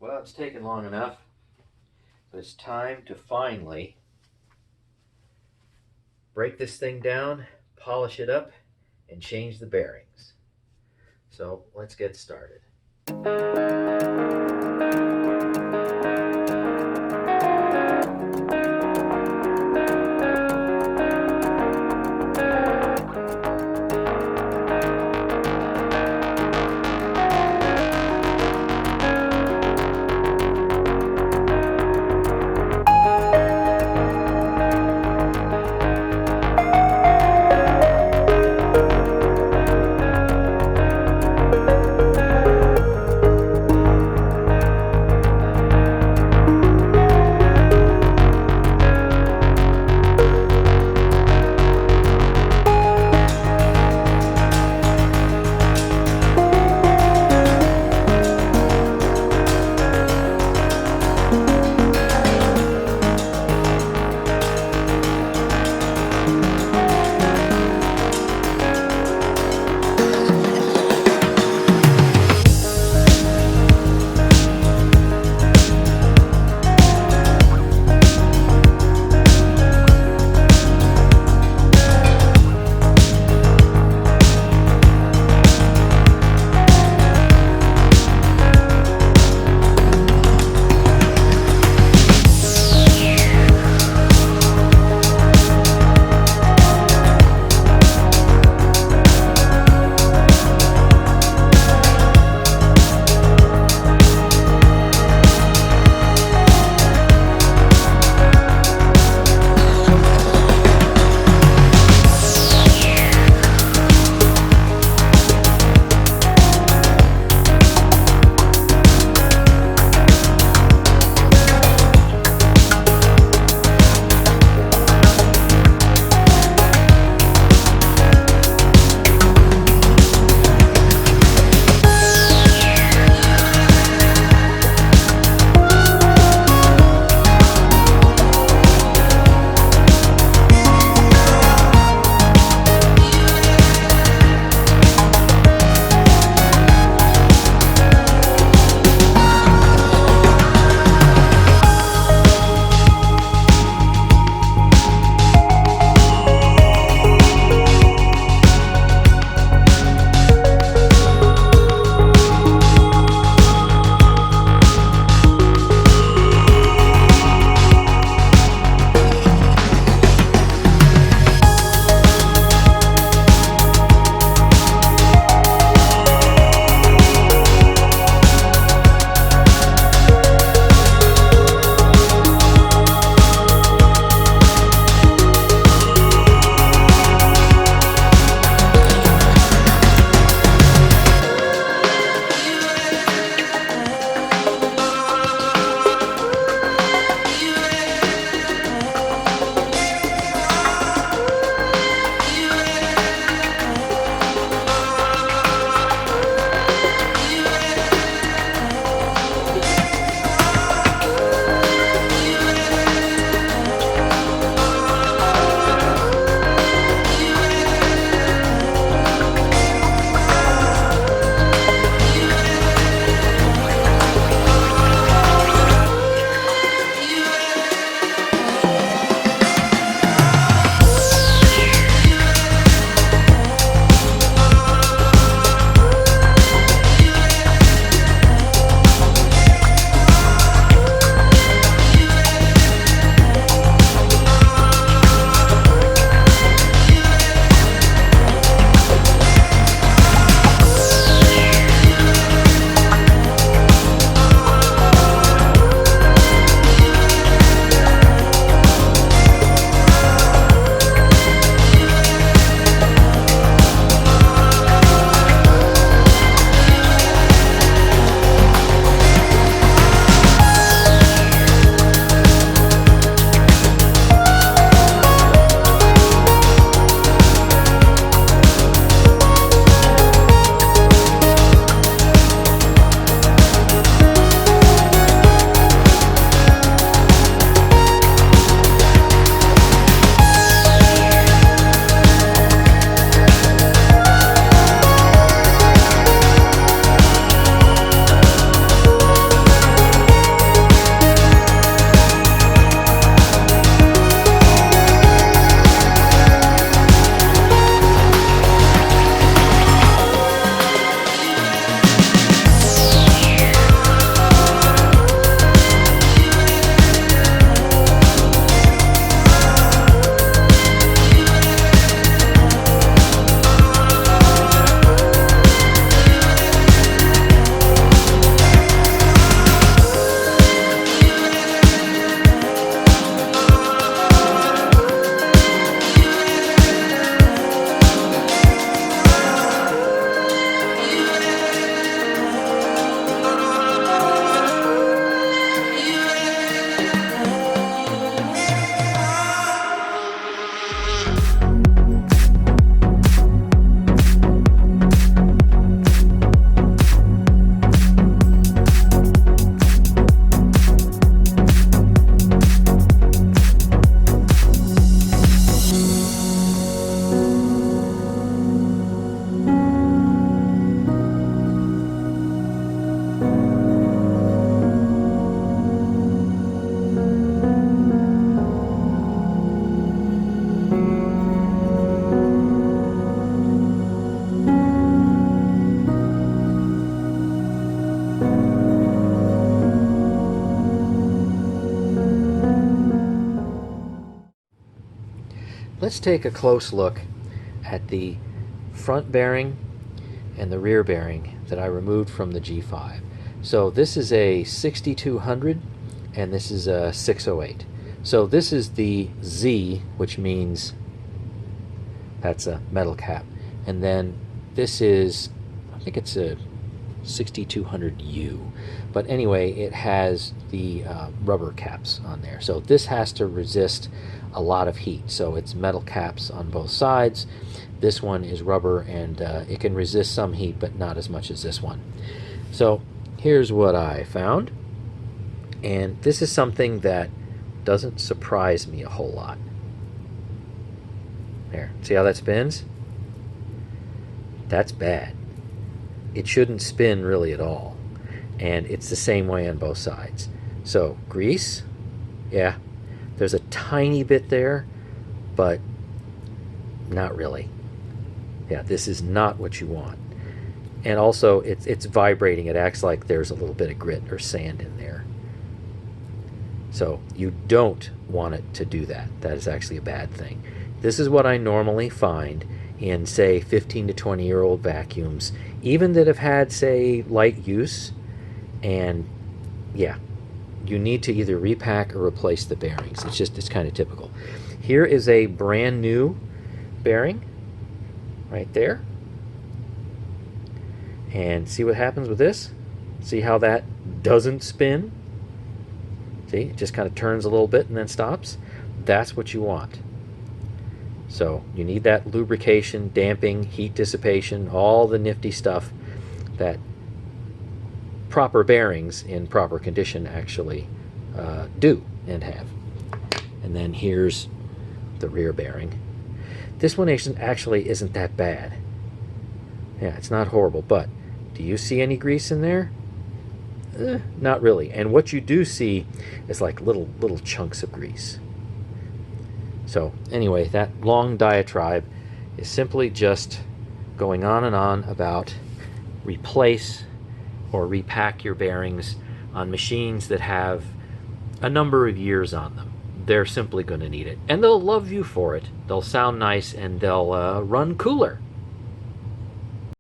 Well, it's taken long enough. So it's time to finally break this thing down, polish it up, and change the bearings. So let's get started. let's take a close look at the front bearing and the rear bearing that I removed from the G5. So this is a 6200 and this is a 608. So this is the Z, which means that's a metal cap. And then this is, I think it's a 6200U. But anyway, it has the rubber caps on there. So this has to resist a lot of heat. So it's metal caps on both sides. This one is rubber, and it can resist some heat, but not as much as this one. So here's what I found. And this is something that doesn't surprise me a whole lot. There, see how that spins? That's bad. It shouldn't spin really at all. And it's the same way on both sides. So grease, yeah, there's a tiny bit there, but not really. Yeah, this is not what you want. And also it's vibrating. It acts like there's a little bit of grit or sand in there. So you don't want it to do that. That is actually a bad thing. This is what I normally find in, say, 15 to 20-year-old vacuums, even that have had, say, light use. And yeah, you need to either repack or replace the bearings. It's kind of typical. Here is a brand new bearing right there. And see what happens with this? See how that doesn't spin? See, it just kind of turns a little bit and then stops. That's what you want. So you need that lubrication, damping, heat dissipation, all the nifty stuff that proper bearings in proper condition actually do and have. And then here's the rear bearing. This one actually isn't that bad. Yeah, it's not horrible, but do you see any grease in there? Not really. And what you do see is like little chunks of grease. So anyway, that long diatribe is simply just going on and on about replace or repack your bearings on machines that have a number of years on them. They're simply going to need it. And they'll love you for it. They'll sound nice and they'll run cooler.